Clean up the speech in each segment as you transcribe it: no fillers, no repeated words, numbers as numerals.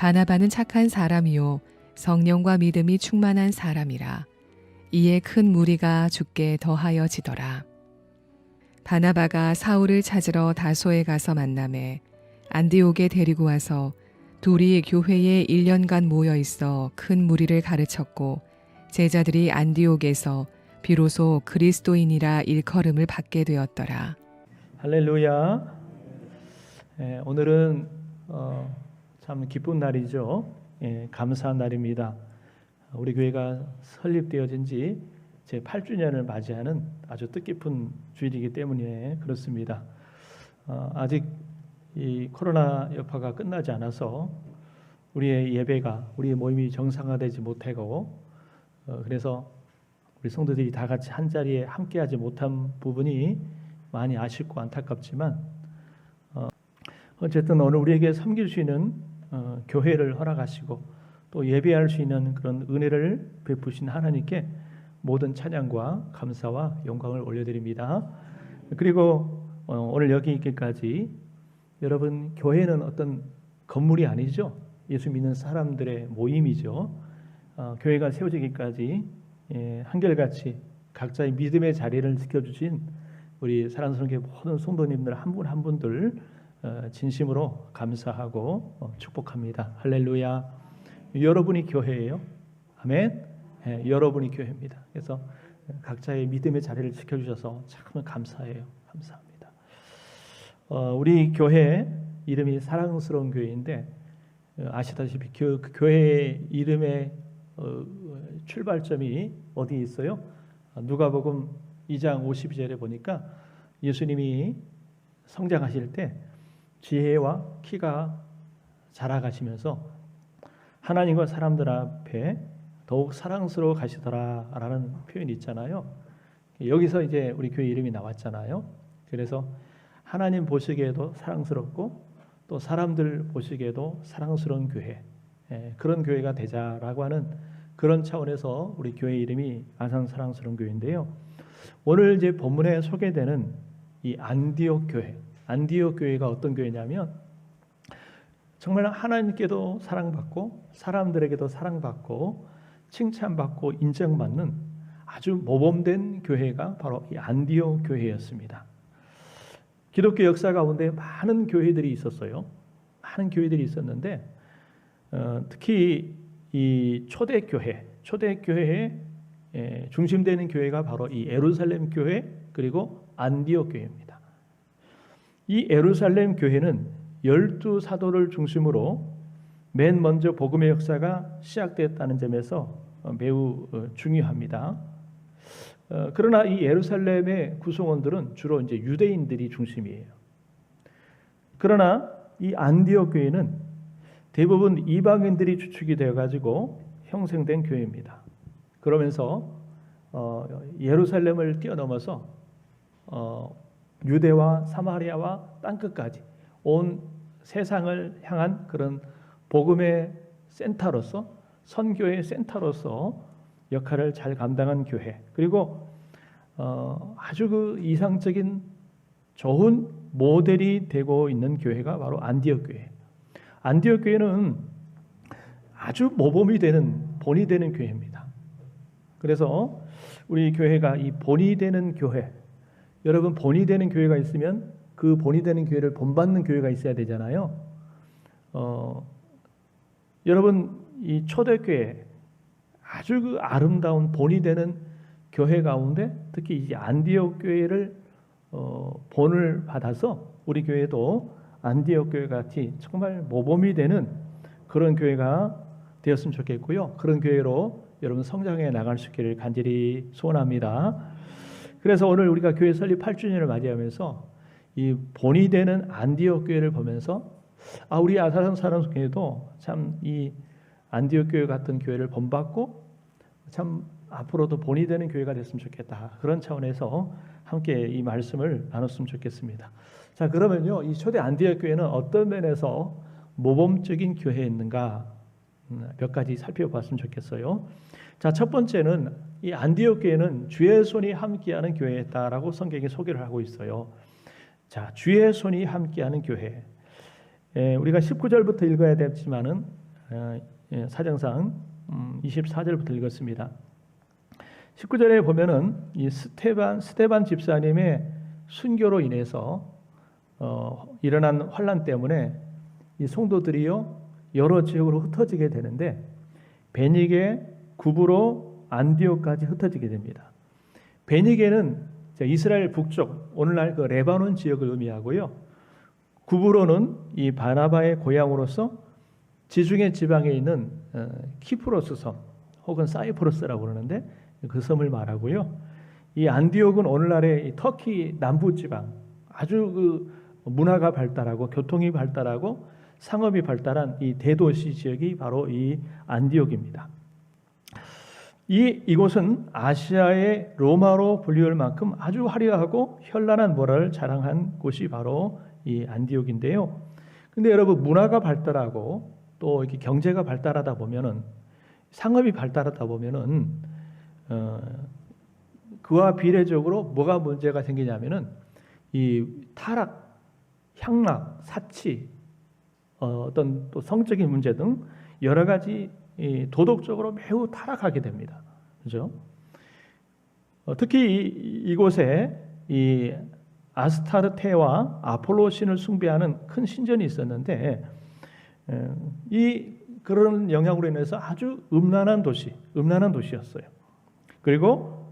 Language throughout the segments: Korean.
바나바는 착한 사람이요 성령과 믿음이 충만한 사람이라. 이에 큰 무리가 주께 더하여지더라. 바나바가 사울을 찾으러 다소에 가서 만나매 안디옥에 데리고 와서 둘이 교회에 1년간 모여 있어 큰 무리를 가르쳤고 제자들이 안디옥에서 비로소 그리스도인이라 일컬음을 받게 되었더라. 할렐루야. 오늘은 참 기쁜 날이죠. 감사한 날입니다. 우리 교회가 설립되어진 지 제 8주년을 맞이하는 아주 뜻깊은 주일이기 때문에 그렇습니다. 아직 이 코로나 여파가 끝나지 않아서 우리의 예배가, 우리의 모임이 정상화되지 못하고 그래서 우리 성도들이 다 같이 한 자리에 함께하지 못한 부분이 많이 아쉽고 안타깝지만 어쨌든 오늘 우리에게 섬길 수 있는 교회를 허락하시고 또 예배할 수 있는 그런 은혜를 베푸신 하나님께 모든 찬양과 감사와 영광을 올려드립니다. 그리고 오늘 여기 있기까지 여러분, 교회는 어떤 건물이 아니죠. 예수 믿는 사람들의 모임이죠. 교회가 세워지기까지 한결같이 각자의 믿음의 자리를 지켜주신 우리 사랑스러운 모든 성도님들 한 분 한 분들 진심으로 감사하고 축복합니다. 할렐루야. 여러분이 교회예요. 아멘. 여러분이 교회입니다. 그래서 각자의 믿음의 자리를 지켜주셔서 참 감사해요. 감사합니다. 우리 교회 이름이 사랑스러운 교회인데 아시다시피 교회의 이름의 출발점이 어디 있어요? 누가복음 2장 52절에 보니까 예수님이 성장하실 때 지혜와 키가 자라가시면서 하나님과 사람들 앞에 더욱 사랑스러워 가시더라라는 표현이 있잖아요. 여기서 이제 우리 교회 이름이 나왔잖아요. 그래서 하나님 보시기에도 사랑스럽고 또 사람들 보시기에도 사랑스러운 교회, 그런 교회가 되자라고 하는 그런 차원에서 우리 교회 이름이 아산 사랑스러운 교회인데요. 오늘 이제 본문에 소개되는 이 안디옥 교회, 안디옥 교회가 어떤 교회냐면 정말 하나님께도 사랑받고 사람들에게도 사랑받고 칭찬받고 인정받는 아주 모범된 교회가 바로 이 안디옥 교회였습니다. 기독교 역사 가운데 많은 교회들이 있었어요. 많은 교회들이 있었는데 특히 이 초대교회에 중심되는 교회가 바로 이 예루살렘 교회 그리고 안디옥 교회입니다. 이 예루살렘 교회는 12사도를 중심으로 맨 먼저 복음의 역사가 시작되었다는 점에서 매우 중요합니다. 그러나 이 예루살렘의 구성원들은 주로 이제 유대인들이 중심이에요. 그러나 이 안디옥 교회는 대부분 이방인들이 주축이 되어 가지고 형성된 교회입니다. 그러면서 예루살렘을 뛰어넘어서 유대와 사마리아와 땅끝까지 온 세상을 향한 그런 복음의 센터로서 선교의 센터로서 역할을 잘 감당한 교회, 그리고 아주 그 이상적인 좋은 모델이 되고 있는 교회가 바로 안디옥 교회. 안디옥 교회는 아주 모범이 되는 본이 되는 교회입니다. 그래서 우리 교회가 이 본이 되는 교회, 여러분 본이 되는 교회가 있으면 그 본이 되는 교회를 본받는 교회가 있어야 되잖아요. 여러분 이 초대교회 아주 그 아름다운 본이 되는 교회 가운데 특히 이 안디옥 교회를 본을 받아서 우리 교회도 안디옥 교회 같이 정말 모범이 되는 그런 교회가 되었으면 좋겠고요. 그런 교회로 여러분 성장해 나갈 수 있기를 간절히 소원합니다. 그래서 오늘 우리가 교회 설립 8주년을 맞이하면서 이 본이 되는 안디옥 교회를 보면서 우리 아산 사랑교회도 참 이 안디옥 교회 같은 교회를 본받고 참 앞으로도 본이 되는 교회가 됐으면 좋겠다. 그런 차원에서 함께 이 말씀을 나눴으면 좋겠습니다. 자, 그러면요, 이 초대 안디옥 교회는 어떤 면에서 모범적인 교회였는가 몇 가지 살펴봤으면 좋겠어요. 자, 첫 번째는 이 안디옥 교회는 주의 손이 함께하는 교회였다라고 성경이 소개를 하고 있어요. 자, 주의 손이 함께하는 교회. 우리가 19절부터 읽어야 되지만은 사정상 24절부터 읽었습니다. 19절에 보면은 이 스데반 집사님의 순교로 인해서 일어난 환난 때문에 이 성도들이요 여러 지역으로 흩어지게 되는데 베니게, 구브로, 안디옥까지 흩어지게 됩니다. 베니게는 이스라엘 북쪽 오늘날 그 레바논 지역을 의미하고요. 구브로는 이 바나바의 고향으로서 지중해 지방에 있는 키프로스 섬 혹은 사이프러스라고 그러는데 그 섬을 말하고요. 이 안디옥은 오늘날의 이 터키 남부 지방 아주 그 문화가 발달하고 교통이 발달하고 상업이 발달한 이 대도시 지역이 바로 이 안디옥입니다. 이곳은 아시아의 로마로 불리울 만큼 아주 화려하고 현란한 문화를 자랑한 곳이 바로 이 안디옥인데요. 근데 여러분 문화가 발달하고 또 이렇게 경제가 발달하다 보면은 상업이 발달하다 보면은 그와 비례적으로 뭐가 문제가 생기냐면은 이 타락, 향락, 사치, 어떤 또 성적인 문제 등 여러 가지 도덕적으로 매우 타락하게 됩니다. 그죠? 특히 이곳에 이 아스타르테와 아폴로 신을 숭배하는 큰 신전이 있었는데 그런 영향으로 인해서 아주 음란한 도시였어요. 그리고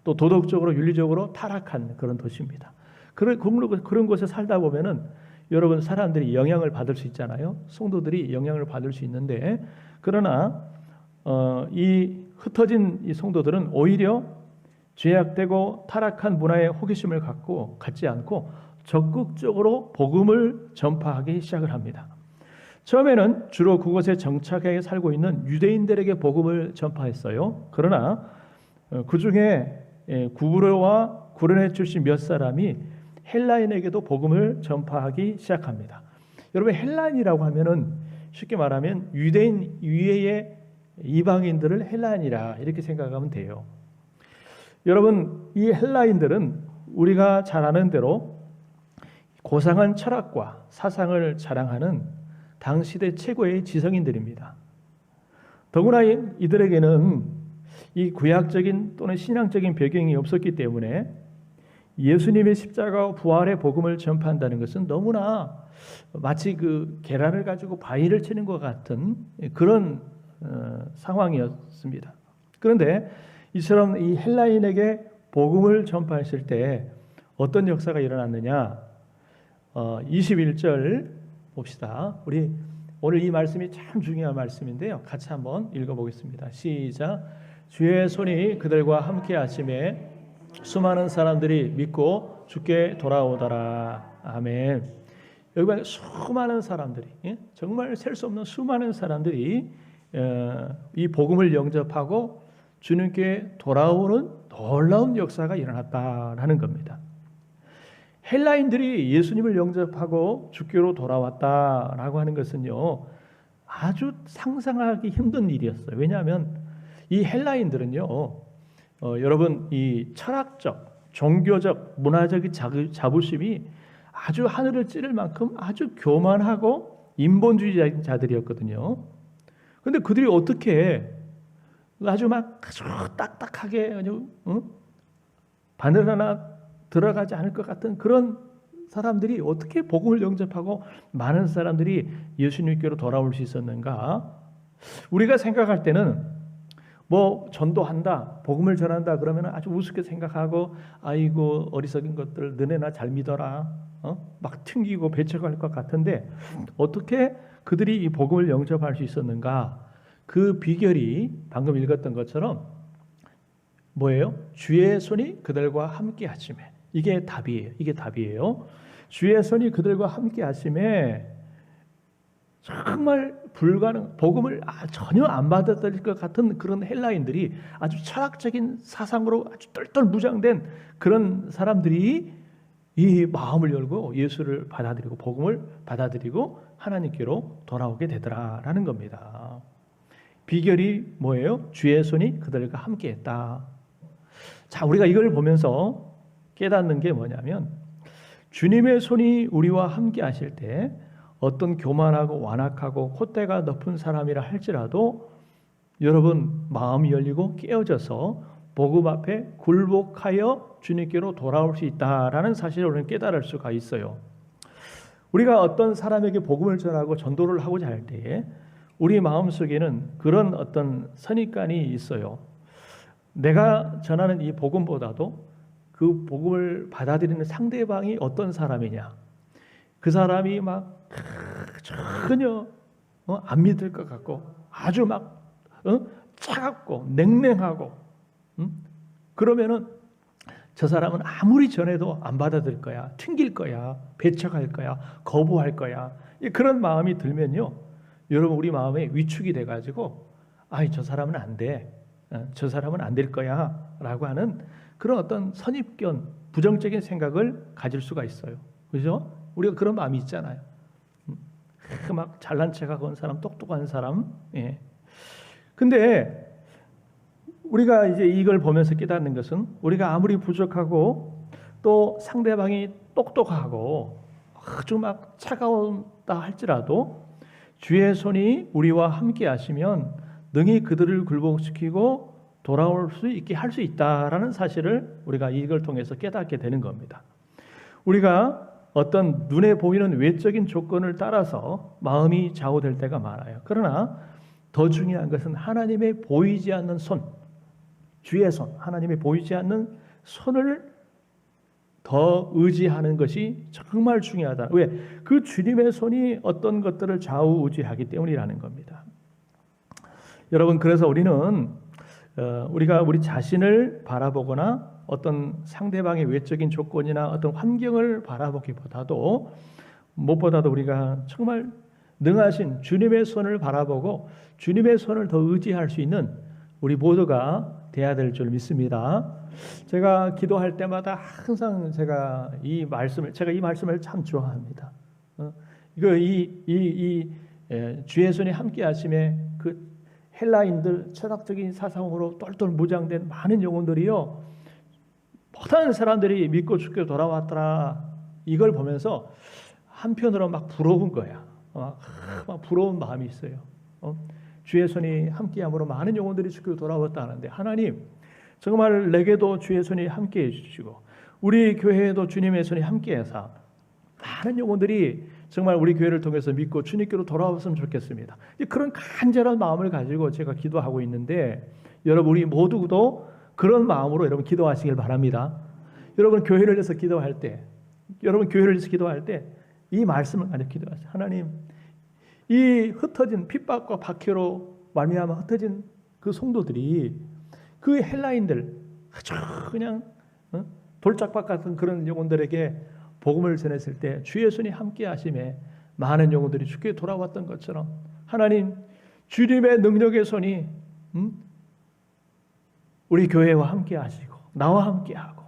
또 도덕적으로 윤리적으로 타락한 그런 도시입니다. 그런 곳에 살다 보면은 여러분 사람들이 영향을 받을 수 있잖아요. 성도들이 영향을 받을 수 있는데 그러나 이 흩어진 이 성도들은 오히려 죄악되고 타락한 문화에 호기심을 갖지 않고 적극적으로 복음을 전파하기 시작을 합니다. 처음에는 주로 그곳에 정착해 살고 있는 유대인들에게 복음을 전파했어요. 그러나 그 중에 구브로와 구레네 출신 몇 사람이 헬라인에게도 복음을 전파하기 시작합니다. 여러분 헬라인이라고 하면은 쉽게 말하면 유대인 이외의 이방인들을 헬라인이라 이렇게 생각하면 돼요. 여러분 이 헬라인들은 우리가 잘 아는 대로 고상한 철학과 사상을 자랑하는 당시대 최고의 지성인들입니다. 더구나 이들에게는 이 구약적인 또는 신앙적인 배경이 없었기 때문에 예수님의 십자가와 부활의 복음을 전파한다는 것은 너무나 마치 그 계란을 가지고 바위를 치는 것 같은 그런 상황이었습니다. 그런데 이처럼 이 헬라인에게 복음을 전파했을 때 어떤 역사가 일어났느냐? 21절 봅시다. 우리 오늘 이 말씀이 참 중요한 말씀인데요. 같이 한번 읽어보겠습니다. 시작. 주의 손이 그들과 함께 하심에 수많은 사람들이 믿고 주께 돌아오더라. 아멘. 여기 보면 수많은 사람들이 정말 셀 수 없는 수많은 사람들이 이 복음을 영접하고 주님께 돌아오는 놀라운 역사가 일어났다라는 겁니다. 헬라인들이 예수님을 영접하고 주께로 돌아왔다라고 하는 것은요 아주 상상하기 힘든 일이었어요. 왜냐하면 이 헬라인들은요 여러분 이 철학적, 종교적, 문화적 자부심이 아주 하늘을 찌를 만큼 아주 교만하고 인본주의자들이었거든요. 그런데 그들이 어떻게 아주 딱딱하게 바늘 하나 들어가지 않을 것 같은 그런 사람들이 어떻게 복음을 영접하고 많은 사람들이 예수님께로 돌아올 수 있었는가? 우리가 생각할 때는 뭐 전도한다, 복음을 전한다 그러면 아주 우습게 생각하고 아이고 어리석은 것들 너네나 잘 믿어라, 막 튕기고 배척할 것 같은데 어떻게 그들이 이 복음을 영접할 수 있었는가? 그 비결이 방금 읽었던 것처럼 뭐예요? 주의 손이 그들과 함께 하심에 이게 답이에요. 주의 손이 그들과 함께 하심에 정말 복음을 전혀 안 받아들일 것 같은 그런 헬라인들이 아주 철학적인 사상으로 아주 똘똘 무장된 그런 사람들이 이 마음을 열고 예수를 받아들이고 복음을 받아들이고 하나님께로 돌아오게 되더라라는 겁니다. 비결이 뭐예요? 주의 손이 그들과 함께했다. 자, 우리가 이걸 보면서 깨닫는 게 뭐냐면 주님의 손이 우리와 함께 하실 때 어떤 교만하고 완악하고 콧대가 높은 사람이라 할지라도 여러분 마음이 열리고 깨어져서 복음 앞에 굴복하여 주님께로 돌아올 수 있다라는 사실을 우리는 깨달을 수가 있어요. 우리가 어떤 사람에게 복음을 전하고 전도를 하고자 할 때에 우리 마음속에는 그런 어떤 선입관이 있어요. 내가 전하는 이 복음보다도 그 복음을 받아들이는 상대방이 어떤 사람이냐, 그 사람이 막 전혀 안 믿을 것 같고 아주 막 차갑고 냉랭하고 그러면은 저 사람은 아무리 전해도 안 받아들일 거야, 튕길 거야, 배척할 거야, 거부할 거야. 그런 마음이 들면요, 여러분 우리 마음에 위축이 돼가지고 아이 저 사람은 안 돼, 저 사람은 안 될 거야 라고 하는 그런 어떤 선입견, 부정적인 생각을 가질 수가 있어요. 그죠? 우리가 그런 마음이 있잖아요. 막 잘난 척하고 온 사람, 똑똑한 사람. 예. 근데 우리가 이제 이걸 보면서 깨닫는 것은 우리가 아무리 부족하고 또 상대방이 똑똑하고 아주 막 차가운다 할지라도 주의 손이 우리와 함께 하시면 능히 그들을 굴복시키고 돌아올 수 있게 할 수 있다라는 사실을 우리가 이걸 통해서 깨닫게 되는 겁니다. 우리가 어떤 눈에 보이는 외적인 조건을 따라서 마음이 좌우될 때가 많아요. 그러나 더 중요한 것은 하나님의 보이지 않는 손, 주의 손, 하나님의 보이지 않는 손을 더 의지하는 것이 정말 중요하다. 왜? 그 주님의 손이 어떤 것들을 좌우지하기 때문이라는 겁니다. 여러분, 그래서 우리는 우리가 우리 자신을 바라보거나 어떤 상대방의 외적인 조건이나 어떤 환경을 바라보기보다도 무엇보다도 우리가 정말 능하신 주님의 손을 바라보고 주님의 손을 더 의지할 수 있는 우리 모두가 돼야 될 줄 믿습니다. 제가 기도할 때마다 항상 제가 이 말씀을 참 좋아합니다. 주의 손이 함께 하심에 그 헬라인들 철학적인 사상으로 똘똘 무장된 많은 영혼들이요, 모든 사람들이 믿고 죽게 돌아왔더라. 이걸 보면서 한편으로 막 부러운 거야. 막 부러운 마음이 있어요. 주의 손이 함께함으로 많은 영혼들이 죽게 돌아왔다 하는데, 하나님 정말 내게도 주의 손이 함께해 주시고 우리 교회에도 주님의 손이 함께해서 많은 영혼들이 정말 우리 교회를 통해서 믿고 주님께로 돌아왔으면 좋겠습니다. 그런 간절한 마음을 가지고 제가 기도하고 있는데, 여러분 우리 모두도 그런 마음으로 여러분 기도하시길 바랍니다. 여러분 교회를 위해서 기도할 때, 이 말씀을 가지고 기도하세요. 하나님, 이 흩어진 핍박과 박해로 말미암아 흩어진 그 성도들이, 그 헬라인들, 그냥 돌짝박 같은 그런 영혼들에게 복음을 전했을 때 주의 손이 함께 하심에 많은 영혼들이 주께 돌아왔던 것처럼, 하나님 주님의 능력의 손이 우리 교회와 함께 하시고 나와 함께 하고,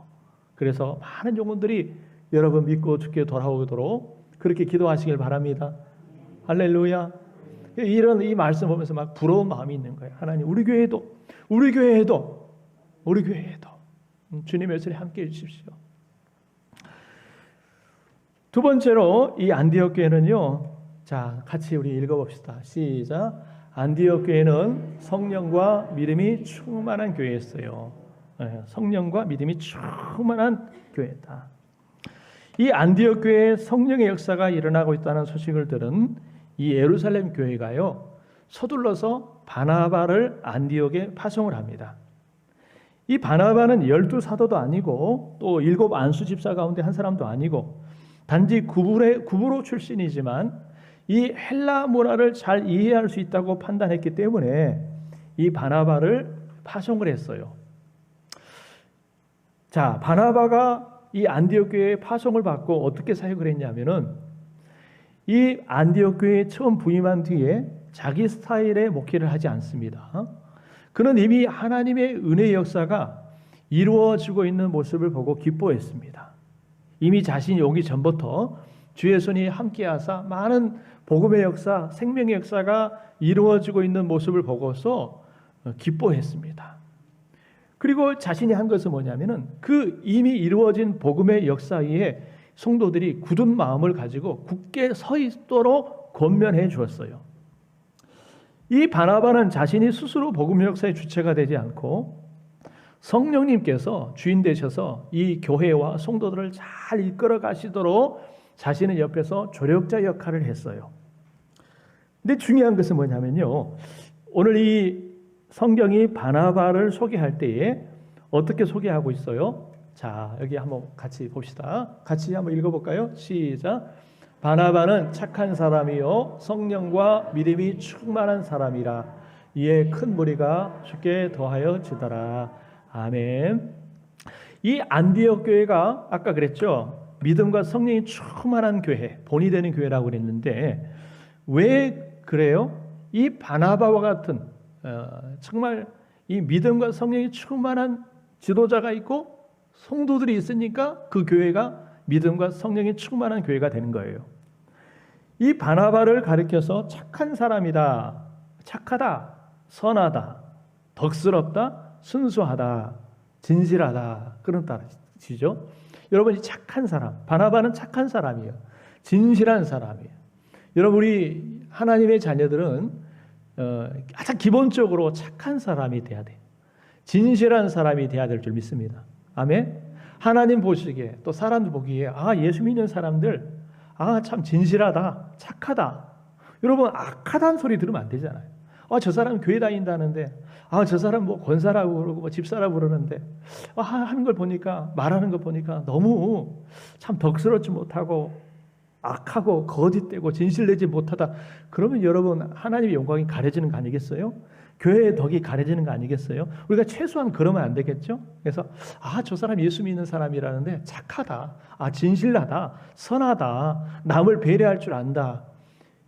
그래서 많은 영혼들이 여러분 믿고 주께 돌아오도록 그렇게 기도하시길 바랍니다. 할렐루야. 이 말씀 보면서 막 부러운 마음이 있는 거예요. 하나님 우리 교회에도 주님의 손이 함께 해주십시오. 두 번째로 이 안디옥 교회는요, 자 같이 우리 읽어봅시다. 시작. 안디옥 교회는 성령과 믿음이 충만한 교회였어요. 성령과 믿음이 충만한 교회다. 이 안디옥 교회에 성령의 역사가 일어나고 있다는 소식을 들은 이 예루살렘 교회가요, 서둘러서 바나바를 안디옥에 파송을 합니다. 이 바나바는 12사도도 아니고 또 7 안수 집사 가운데 한 사람도 아니고 단지 구브로 출신이지만 이 헬라 문화를 잘 이해할 수 있다고 판단했기 때문에 이 바나바를 파송을 했어요. 자, 바나바가 이 안디옥 교회에 파송을 받고 어떻게 사역을 했냐면은, 이 안디옥 교회에 처음 부임한 뒤에 자기 스타일의 목회를 하지 않습니다. 그는 이미 하나님의 은혜의 역사가 이루어지고 있는 모습을 보고 기뻐했습니다. 이미 자신이 오기 전부터 주의 손이 함께하사 많은 복음의 역사, 생명의 역사가 이루어지고 있는 모습을 보고서 기뻐했습니다. 그리고 자신이 한 것은 뭐냐면은 그 이미 이루어진 복음의 역사 위에 성도들이 굳은 마음을 가지고 굳게 서 있도록 권면해 주었어요. 이 바나바는 자신이 스스로 복음 역사의 주체가 되지 않고 성령님께서 주인 되셔서 이 교회와 성도들을 잘 이끌어 가시도록 자신의 옆에서 조력자 역할을 했어요. 근데 중요한 것은 뭐냐면요, 오늘 이 성경이 바나바를 소개할 때에 어떻게 소개하고 있어요? 자, 여기 한번 같이 봅시다. 같이 한번 읽어볼까요? 시작. 바나바는 착한 사람이요 성령과 믿음이 충만한 사람이라. 이에 큰 무리가 주께 더하여 지더라. 아멘. 이 안디옥 교회가 아까 그랬죠, 믿음과 성령이 충만한 교회, 본이 되는 교회라고 그랬는데 왜 그래요? 이 바나바와 같은 정말 이 믿음과 성령이 충만한 지도자가 있고 성도들이 있으니까 그 교회가 믿음과 성령이 충만한 교회가 되는 거예요. 이 바나바를 가리켜서 착한 사람이다, 착하다, 선하다, 덕스럽다, 순수하다, 진실하다, 그런 뜻이죠. 여러분, 이 착한 사람, 바나바는 착한 사람이에요. 진실한 사람이에요. 여러분, 우리 하나님의 자녀들은 가장 기본적으로 착한 사람이 돼야 돼요. 진실한 사람이 돼야 될 줄 믿습니다. 아멘. 하나님 보시기에 또 사람들 보기에 예수 믿는 사람들 참 진실하다, 착하다. 여러분, 악하다는 소리 들으면 안 되잖아요. 저 사람 교회 다닌다는데 저 사람 뭐 권사라고 그러고 뭐 집사라고 그러는데 하는 걸 보니까, 말하는 거 보니까 너무 참 덕스럽지 못하고 악하고 거짓되고 진실되지 못하다. 그러면 여러분, 하나님의 영광이 가려지는 거 아니겠어요? 교회의 덕이 가려지는 거 아니겠어요? 우리가 최소한 그러면 안 되겠죠? 그래서 저 사람 예수 믿는 사람이라는데 착하다, 진실하다, 선하다, 남을 배려할 줄 안다.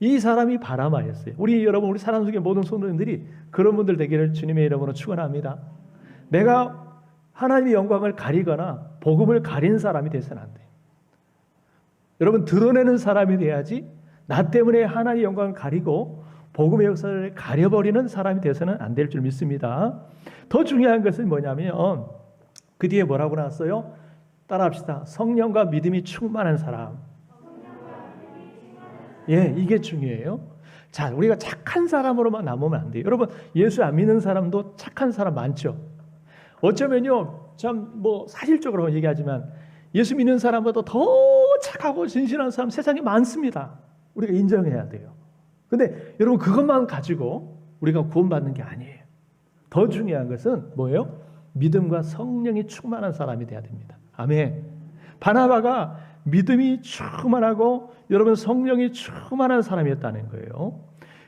이 사람이 바나바였어요. 여러분, 우리 사람 속의 모든 성도님들이 그런 분들 되기를 주님의 이름으로 축원합니다. 내가 하나님의 영광을 가리거나 복음을 가린 사람이 되서는 안 돼요. 여러분, 드러내는 사람이 돼야지 나 때문에 하나님의 영광을 가리고 복음의 역사를 가려버리는 사람이 되서는 안 될 줄 믿습니다. 더 중요한 것은 뭐냐면 그 뒤에 뭐라고 나왔어요? 따라합시다. 성령과 믿음이 충만한 사람. 이게 중요해요. 자, 우리가 착한 사람으로만 남으면 안 돼요. 여러분, 예수 안 믿는 사람도 착한 사람 많죠. 어쩌면요, 참 사실적으로 얘기하지만 예수 믿는 사람보다 더 착하고 진실한 사람 세상에 많습니다. 우리가 인정해야 돼요. 근데 여러분, 그것만 가지고 우리가 구원받는 게 아니에요. 더 중요한 것은 뭐예요? 믿음과 성령이 충만한 사람이 돼야 됩니다. 아멘. 바나바가 믿음이 충만하고 여러분 성령이 충만한 사람이었다는 거예요.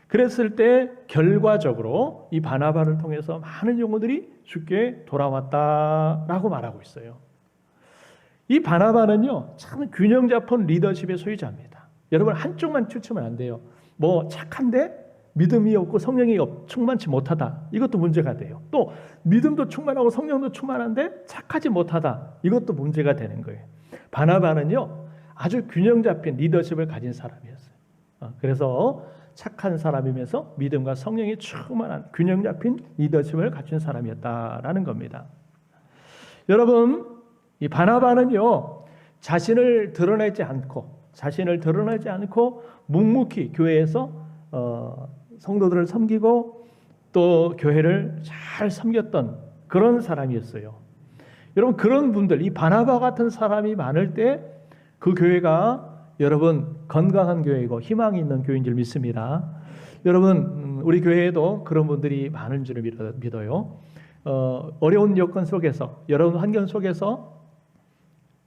그랬을 때 결과적으로 이 바나바를 통해서 많은 영혼들이 주께 돌아왔다라고 말하고 있어요. 이 바나바는요, 참 균형 잡힌 리더십의 소유자입니다. 여러분, 한쪽만 치우치면 안 돼요. 착한데 믿음이 없고 성령이 충만치 못하다, 이것도 문제가 돼요. 또 믿음도 충만하고 성령도 충만한데 착하지 못하다, 이것도 문제가 되는 거예요. 바나바는요, 아주 균형 잡힌 리더십을 가진 사람이었어요. 그래서 착한 사람이면서 믿음과 성령이 충만한 균형 잡힌 리더십을 갖춘 사람이었다라는 겁니다. 여러분, 이 바나바는요, 자신을 드러내지 않고 묵묵히 교회에서 성도들을 섬기고 또 교회를 잘 섬겼던 그런 사람이었어요. 여러분, 그런 분들, 이 바나바 같은 사람이 많을 때 그 교회가 여러분 건강한 교회이고 희망이 있는 교회인 줄 믿습니다. 여러분, 우리 교회에도 그런 분들이 많은 줄 믿어요. 어려운 여건 속에서, 여러분 환경 속에서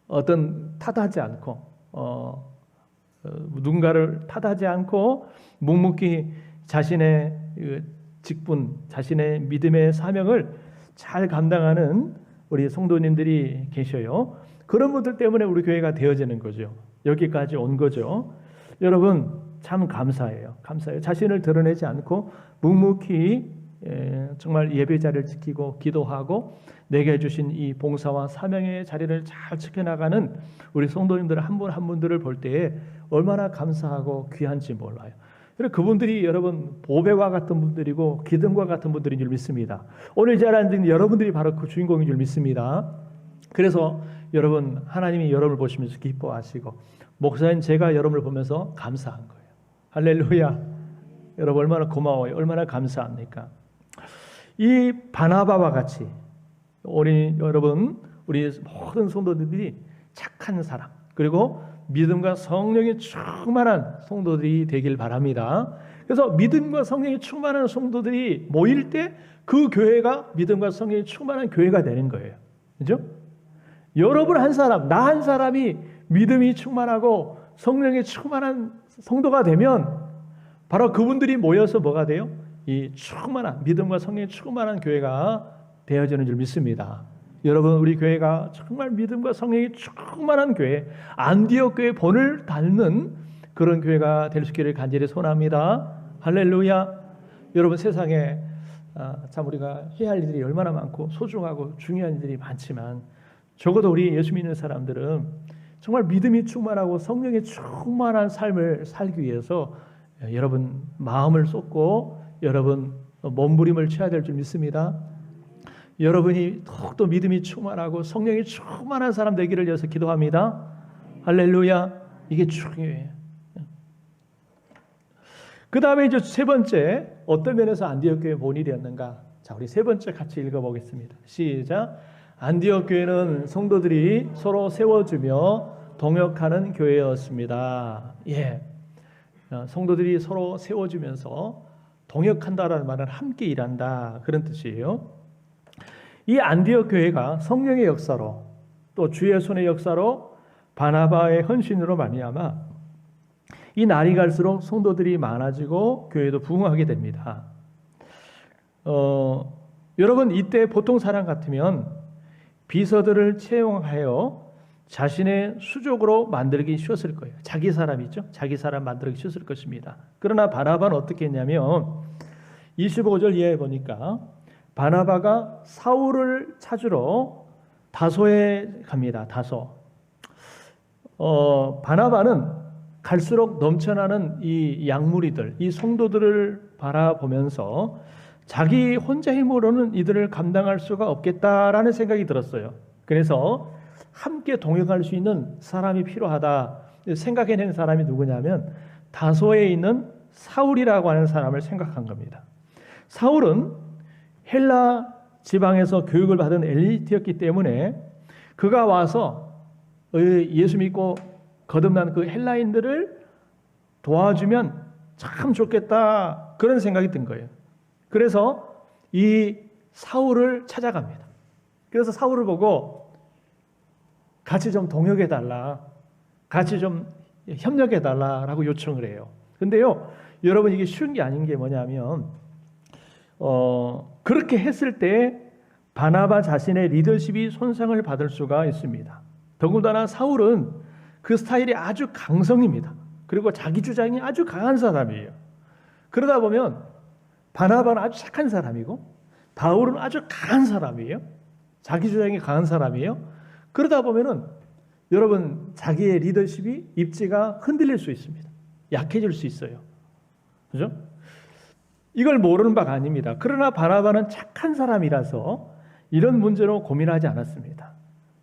어떤 탓하지 않고 누군가를 탓하지 않고 묵묵히 자신의 직분, 자신의 믿음의 사명을 잘 감당하는 우리 성도님들이 계셔요. 그런 분들 때문에 우리 교회가 되어지는 거죠. 여기까지 온 거죠. 여러분, 참 감사해요. 자신을 드러내지 않고 묵묵히 정말 예배 자리를 지키고 기도하고 내게 주신 이 봉사와 사명의 자리를 잘 지켜나가는 우리 성도님들 한 분 한 분들을 볼 때에 얼마나 감사하고 귀한지 몰라요. 그분들이 여러분 보배와 같은 분들이고 기둥과 같은 분들인 줄 믿습니다. 오늘 잘 앉은 여러분들이 바로 그 주인공인 줄 믿습니다. 그래서 여러분 하나님이 여러분을 보시면서 기뻐하시고 목사님 제가 여러분을 보면서 감사한 거예요. 할렐루야. 여러분 얼마나 고마워요. 얼마나 감사합니까? 이 바나바와 같이 여러분 우리 모든 성도들이 착한 사람 그리고 믿음과 성령이 충만한 성도들이 되길 바랍니다. 그래서 믿음과 성령이 충만한 성도들이 모일 때 그 교회가 믿음과 성령이 충만한 교회가 되는 거예요. 그죠? 여러분 한 사람, 나 한 사람이 믿음이 충만하고 성령이 충만한 성도가 되면 바로 그분들이 모여서 뭐가 돼요? 이 충만한 믿음과 성령이 충만한 교회가 되어지는 줄 믿습니다. 여러분 우리 교회가 정말 믿음과 성령이 충만한 교회, 안디옥 교회의 본을 닮는 그런 교회가 될 수 있기를 간절히 소원합니다. 할렐루야. 여러분 세상에 참 우리가 해야 할 일들이 얼마나 많고 소중하고 중요한 일들이 많지만 적어도 우리 예수 믿는 사람들은 정말 믿음이 충만하고 성령이 충만한 삶을 살기 위해서 여러분 마음을 쏟고 여러분 몸부림을 쳐야 될 줄 믿습니다. 여러분이 더욱더 믿음이 충만하고 성령이 충만한 사람 되기를 위해서 기도합니다. 할렐루야. 이게 중요해요. 그 다음에 이제 세 번째 어떤 면에서 안디옥 교회의 본이 되었는가? 자, 우리 세 번째 같이 읽어보겠습니다. 시작. 안디옥 교회는 성도들이 서로 세워주며 동역하는 교회였습니다. 예, 성도들이 서로 세워주면서 동역한다라는 말은 함께 일한다 그런 뜻이에요. 이 안디옥 교회가 성령의 역사로 또 주의 손의 역사로 바나바의 헌신으로 말미암아 이 날이 갈수록 성도들이 많아지고 교회도 부흥하게 됩니다. 여러분 이때 보통 사람 같으면 비서들을 채용하여 자신의 수족으로 만들기 쉬웠을 거예요. 자기 사람이죠. 자기 사람 만들기 쉬웠을 것입니다. 그러나 바나바는 어떻게 했냐면 25절 이하에 보니까 바나바가 사울을 찾으러 다소에 갑니다. 다소. 바나바는 갈수록 넘쳐나는 이 양무리들, 이 성도들을 바라보면서 자기 혼자 힘으로는 이들을 감당할 수가 없겠다라는 생각이 들었어요. 그래서 함께 동역할 수 있는 사람이 필요하다 생각해낸 사람이 누구냐면 다소에 있는 사울이라고 하는 사람을 생각한 겁니다. 사울은 헬라 지방에서 교육을 받은 엘리트였기 때문에 그가 와서 예수 믿고 거듭난 그 헬라인들을 도와주면 참 좋겠다 그런 생각이 든 거예요. 그래서 이 사울을 찾아갑니다. 그래서 사울을 보고 같이 좀 동역해달라, 같이 좀 협력해달라라고 요청을 해요. 근데요, 여러분 이게 쉬운 게 아닌 게 뭐냐면 그렇게 했을 때 바나바 자신의 리더십이 손상을 받을 수가 있습니다. 더군다나 사울은 그 스타일이 아주 강성입니다. 그리고 자기 주장이 아주 강한 사람이에요. 그러다 보면 바나바는 아주 착한 사람이고 바울은 아주 강한 사람이에요. 자기 주장이 강한 사람이에요. 그러다 보면은 여러분 자기의 리더십이 입지가 흔들릴 수 있습니다. 약해질 수 있어요. 그죠? 이걸 모르는 바가 아닙니다. 그러나 바나바는 착한 사람이라서 이런 문제로 고민하지 않았습니다.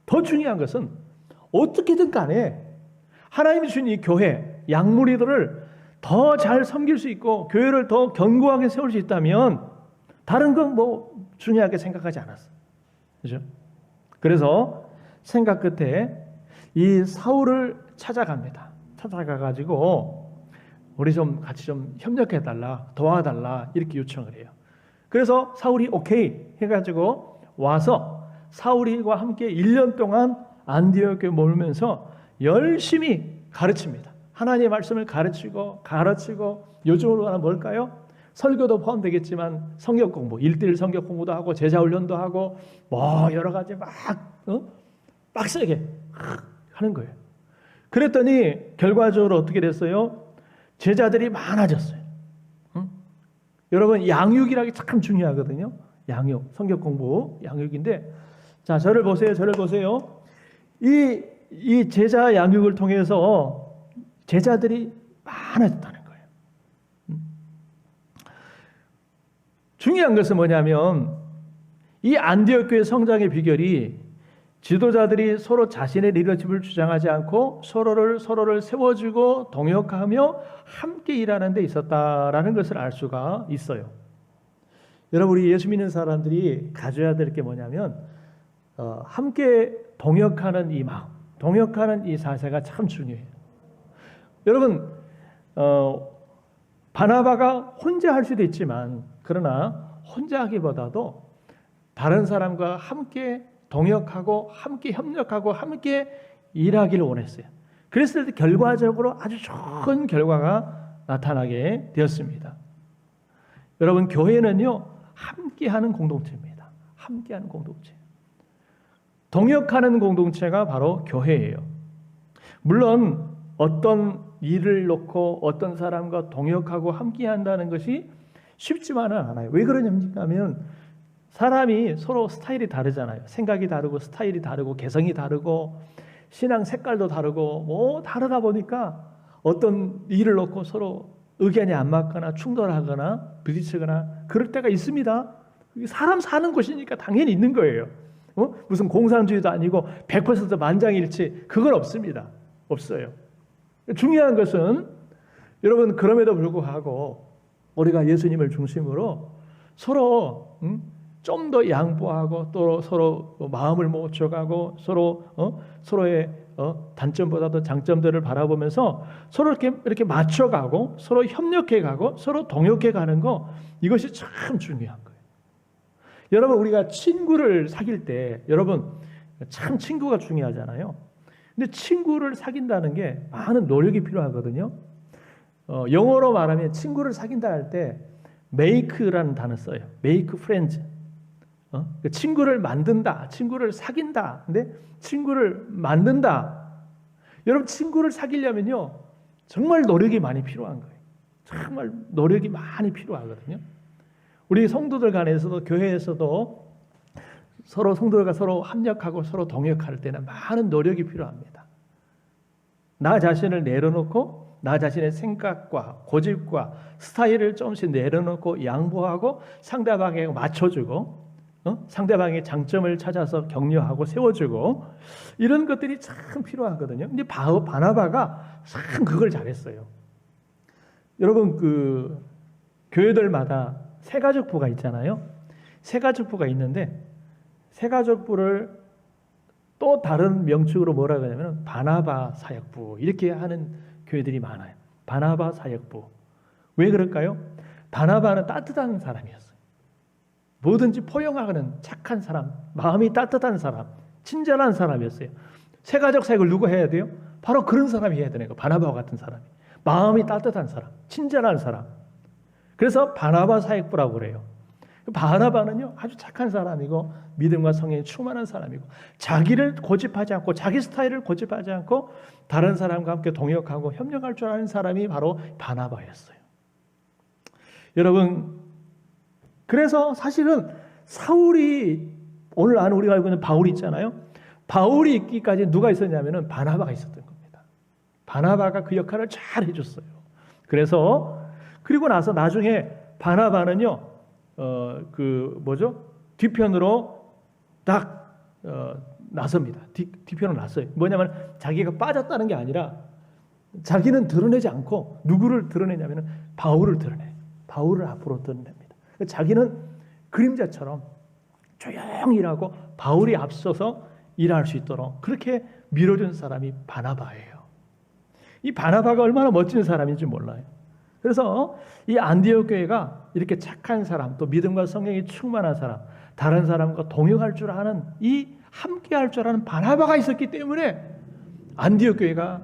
더 중요한 것은 어떻게든 간에 하나님이 주신 이 교회, 양무리들을 더 잘 섬길 수 있고 교회를 더 견고하게 세울 수 있다면 다른 건 뭐 중요하게 생각하지 않았어요. 그죠? 그래서 생각 끝에 이 사울을 찾아갑니다. 찾아가가지고 우리 좀 같이 좀 협력해달라, 도와달라 이렇게 요청을 해요. 그래서 사울이 오케이 해가지고 와서 사울이와 함께 1년 동안 안디옥에 머물면서 열심히 가르칩니다. 하나님의 말씀을 가르치고 요즘으로 하면 뭘까요? 설교도 포함되겠지만 성경 공부, 1:1 성경 공부도 하고 제자 훈련도 하고 뭐 여러 가지 막 빡세게 하는 거예요. 그랬더니 결과적으로 어떻게 됐어요? 제자들이 많아졌어요. 여러분 양육이라는 게 참 중요하거든요. 양육, 성경 공부, 양육인데 자 저를 보세요. 이 제자 양육을 통해서 제자들이 많아졌다는 거예요. 중요한 것은 뭐냐면 이 안디옥 교회 성장의 비결이 지도자들이 서로 자신의 리더십을 주장하지 않고 서로를 세워주고 동역하며 함께 일하는 데 있었다라는 것을 알 수가 있어요. 여러분, 우리 예수 믿는 사람들이 가져야 될 게 뭐냐면 함께 동역하는 이 마음, 동역하는 이 자세가 참 중요해요. 여러분, 바나바가 혼자 할 수도 있지만 그러나 혼자 하기보다도 다른 사람과 함께 동역하고 함께 협력하고 함께 일하기를 원했어요. 그랬을 때 결과적으로 아주 좋은 결과가 나타나게 되었습니다. 여러분, 교회는요 함께하는 공동체입니다. 함께하는 공동체. 동역하는 공동체가 바로 교회예요. 물론 어떤 일을 놓고 어떤 사람과 동역하고 함께한다는 것이 쉽지만은 않아요. 왜 그러냐면 사람이 서로 스타일이 다르잖아요. 생각이 다르고 스타일이 다르고 개성이 다르고 신앙 색깔도 다르고 뭐 다르다 보니까 어떤 일을 놓고 서로 의견이 안 맞거나 충돌하거나 부딪히거나 그럴 때가 있습니다. 사람 사는 곳이니까 당연히 있는 거예요. 무슨 공산주의도 아니고 100% 만장일치 그건 없습니다. 없어요. 중요한 것은 여러분, 그럼에도 불구하고 우리가 예수님을 중심으로 서로 좀 더 양보하고 또 서로 마음을 모쳐가고 서로의 단점보다도 장점들을 바라보면서 서로 이렇게 맞춰가고 서로 협력해가고 서로 동역해가는 거, 이것이 참 중요한 거예요. 여러분, 우리가 친구를 사귈 때 여러분 참 친구가 중요하잖아요. 근데 친구를 사귄다는 게 많은 노력이 필요하거든요. 영어로 말하면 친구를 사귄다 할 때 make라는 단어 써요. make friends. 친구를 만든다, 친구를 사귄다. 근데 친구를 만든다. 여러분, 친구를 사귀려면요 정말 노력이 많이 필요한 거예요. 정말 노력이 많이 필요하거든요. 우리 성도들 간에서도 교회에서도 서로 성도들과 서로 합력하고 서로 동역할 때는 많은 노력이 필요합니다. 나 자신을 내려놓고 나 자신의 생각과 고집과 스타일을 조금씩 내려놓고 양보하고 상대방에게 맞춰주고 상대방의 장점을 찾아서 격려하고 세워주고 이런 것들이 참 필요하거든요. 근데 바나바가 참 그걸 잘했어요. 여러분, 그 교회들마다 새가족부가 있잖아요. 새가족부가 있는데 새가족부를 또 다른 명칭으로 뭐라고 하냐면 바나바 사역부 이렇게 하는 교회들이 많아요. 바나바 사역부. 왜 그럴까요? 바나바는 따뜻한 사람이었어요. 뭐든지 포용하는 착한 사람, 마음이 따뜻한 사람, 친절한 사람이었어요. 새가족 사역을 누가 해야 돼요? 바로 그런 사람이 해야 되는 거예요. 바나바와 같은 사람이. 마음이 따뜻한 사람, 친절한 사람. 그래서 바나바 사역부라고 그래요. 바나바는요 아주 착한 사람이고 믿음과 성령이 충만한 사람이고 자기를 고집하지 않고 자기 스타일을 고집하지 않고 다른 사람과 함께 동역하고 협력할 줄 아는 사람이 바로 바나바였어요. 여러분, 그래서 사실은 사울이 오늘 우리가 알고 있는 바울이 있잖아요. 바울이 있기까지 누가 있었냐면은 바나바가 있었던 겁니다. 바나바가 그 역할을 잘 해줬어요. 그래서 그리고 나서 나중에 바나바는요 뒤편으로 딱 나섭니다. 뒤편으로 났어요. 뭐냐면 자기가 빠졌다는 게 아니라 자기는 드러내지 않고 누구를 드러내냐면 바울을 드러내요. 바울을 앞으로 드러냅니다. 자기는 그림자처럼 조용히 일하고 바울이 앞서서 일할 수 있도록 그렇게 밀어준 사람이 바나바예요. 이 바나바가 얼마나 멋진 사람인지 몰라요. 그래서 이 안디옥 교회가 이렇게 착한 사람, 또 믿음과 성령이 충만한 사람, 다른 사람과 동역할 줄 아는 이 함께할 줄 아는 바나바가 있었기 때문에 안디옥 교회가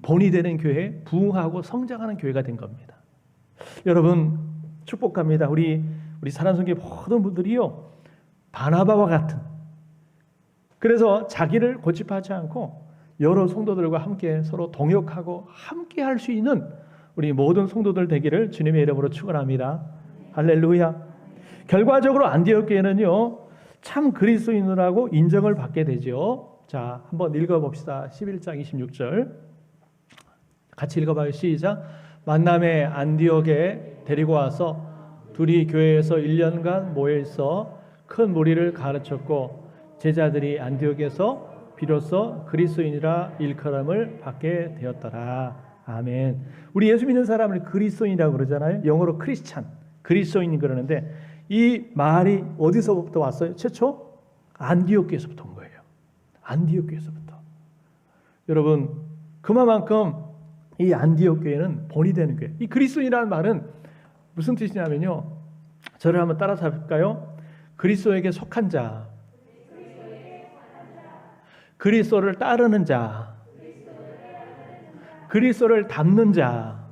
본이 되는 교회, 부흥하고 성장하는 교회가 된 겁니다. 여러분 축복합니다. 우리 사랑성교 모든 분들이요 바나바와 같은, 그래서 자기를 고집하지 않고 여러 성도들과 함께 서로 동역하고 함께 할 수 있는 우리 모든 성도들 되기를 주님의 이름으로 축원합니다. 할렐루야. 결과적으로 안디옥 교회는요 참 그리스도인이라고 인정을 받게 되죠. 자, 한번 읽어봅시다. 11장 26절 같이 읽어봐요. 시작. 만남의 안디옥에 데리고 와서 둘이 교회에서 1년간 모여 있어 큰 무리를 가르쳤고 제자들이 안디옥에서 비로소 그리스도인이라 일컬음을 받게 되었더라. 아멘. 우리 예수 믿는 사람을 그리스도인이라고 그러잖아요. 영어로 크리스찬, 그리스도인 그러는데 이 말이 어디서부터 왔어요? 최초 안디옥 교회에서부터 온 거예요. 안디옥 교회에서부터. 여러분, 그만큼 이 안디옥 교회는 본이 되는 교회. 이 그리스도인이라는 말은 무슨 뜻이냐면요. 저를 한번 따라서 볼까요? 그리스도에게 속한 자, 그리스도를 따르는 자, 그리스도를 닮는 자.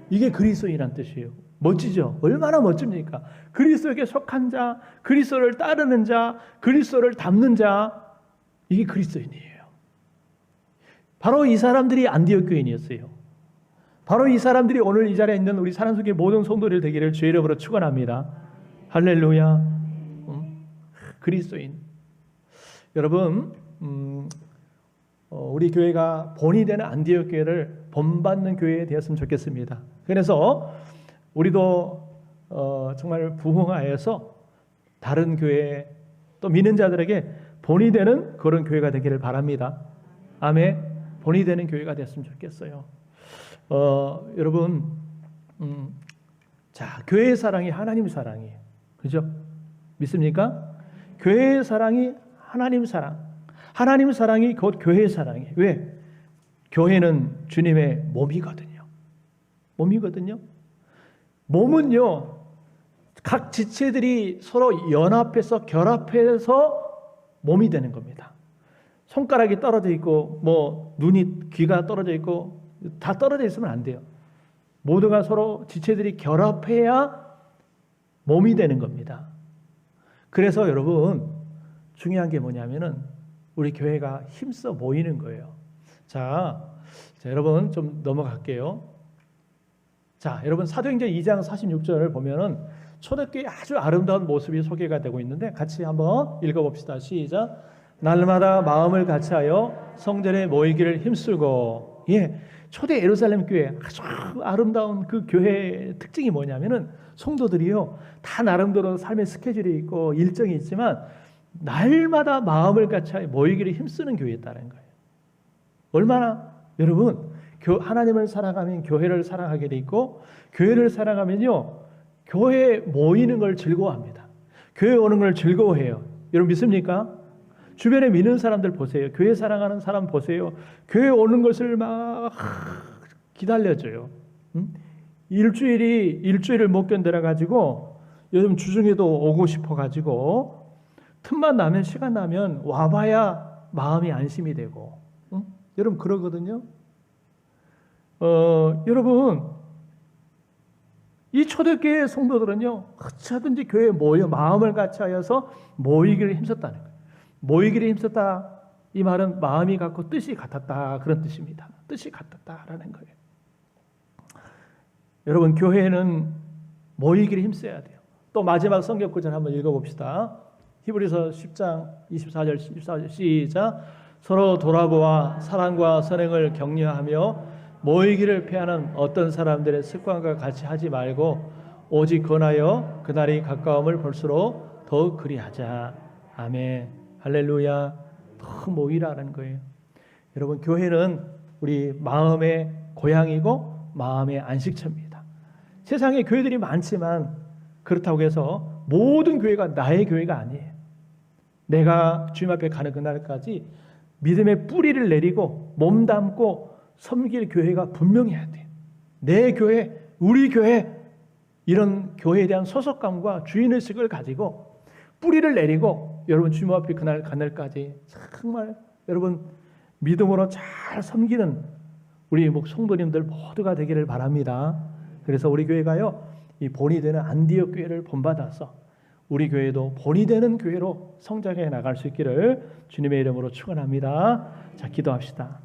이게 그리스도인이란 뜻이에요. 멋지죠? 얼마나 멋집니까? 그리스도에게 속한 자, 그리스도를 따르는 자, 그리스도를 닮는 자. 이게 그리스도인이에요. 바로 이 사람들이 안디옥 교인이었어요. 바로 이 사람들이 오늘 이 자리에 있는 우리 사랑스럽게 모든 성도들 되기를 주의 이름으로 축원합니다. 할렐루야. 그리스도인. 여러분, 우리 교회가 본이 되는 안디옥 교회를 본받는 교회에 되었으면 좋겠습니다. 그래서 우리도 정말 부흥하여서 다른 교회 또 믿는 자들에게 본이 되는 그런 교회가 되기를 바랍니다. 아멘. 본이 되는 교회가 됐으면 좋겠어요. 여러분, 자, 교회의 사랑이 하나님 사랑이에요. 그죠? 믿습니까? 교회의 사랑이 하나님 사랑. 하나님 사랑이 곧 교회의 사랑이에요. 왜? 교회는 주님의 몸이거든요. 몸이거든요. 몸은요, 각 지체들이 서로 연합해서 결합해서 몸이 되는 겁니다. 손가락이 떨어져 있고 뭐 눈이 귀가 떨어져 있고 다 떨어져 있으면 안 돼요. 모두가 서로 지체들이 결합해야 몸이 되는 겁니다. 그래서 여러분 중요한 게 뭐냐면은 우리 교회가 힘써 모이는 거예요. 자, 여러분 좀 넘어갈게요. 자, 여러분 사도행전 2장 46절을 보면은 초대교회의 아주 아름다운 모습이 소개가 되고 있는데 같이 한번 읽어봅시다. 시작. 날마다 마음을 같이하여 성전에 모이기를 힘쓰고. 예, 초대 예루살렘 교회 아주 아름다운 그 교회의 특징이 뭐냐면은 성도들이요 다 나름대로 삶의 스케줄이 있고 일정이 있지만 날마다 마음을 같이하여 모이기를 힘쓰는 교회였다는 거예요. 얼마나 여러분 하나님을 사랑하면 교회를 사랑하게 돼 있고 교회를 사랑하면요 교회에 모이는 걸 즐거워합니다. 교회 오는 걸 즐거워해요. 여러분 믿습니까? 주변에 믿는 사람들 보세요. 교회 사랑하는 사람 보세요. 교회 오는 것을 막 기다려줘요. 일주일을 못 견뎌라 가지고 요즘 주중에도 오고 싶어 가지고 틈만 나면 시간 나면 와봐야 마음이 안심이 되고. 여러분 그러거든요. 여러분 이 초대교회 성도들은요 어찌하든지 교회에 모여 마음을 같이하여서 모이기를 힘썼다는 거예요. 모이기를 힘썼다 이 말은 마음이 같고 뜻이 같았다 그런 뜻입니다. 뜻이 같았다라는 거예요. 여러분 교회는 모이기를 힘써야 돼요. 또 마지막 성경 구절 한번 읽어봅시다. 히브리서 10장 24절 14절 시작. 서로 돌아보아 사랑과 선행을 격려하며 모이기를 피하는 어떤 사람들의 습관과 같이 하지 말고 오직 권하여 그날이 가까움을 볼수록 더욱 그리하자. 아멘. 할렐루야. 더 모이라는 거예요. 여러분 교회는 우리 마음의 고향이고 마음의 안식처입니다. 세상에 교회들이 많지만 그렇다고 해서 모든 교회가 나의 교회가 아니에요. 내가 주님 앞에 가는 그날까지 믿음의 뿌리를 내리고 몸담고 섬길 교회가 분명해야 돼요. 내 교회, 우리 교회 이런 교회에 대한 소속감과 주인의식을 가지고 뿌리를 내리고 여러분 주님 앞에 그날 가늘까지 정말 여러분 믿음으로 잘 섬기는 우리 성도님들 모두가 되기를 바랍니다. 그래서 우리 교회가요 이 본이 되는 안디옥 교회를 본받아서 우리 교회도 본이 되는 교회로 성장해 나갈 수 있기를 주님의 이름으로 축원합니다. 자, 기도합시다.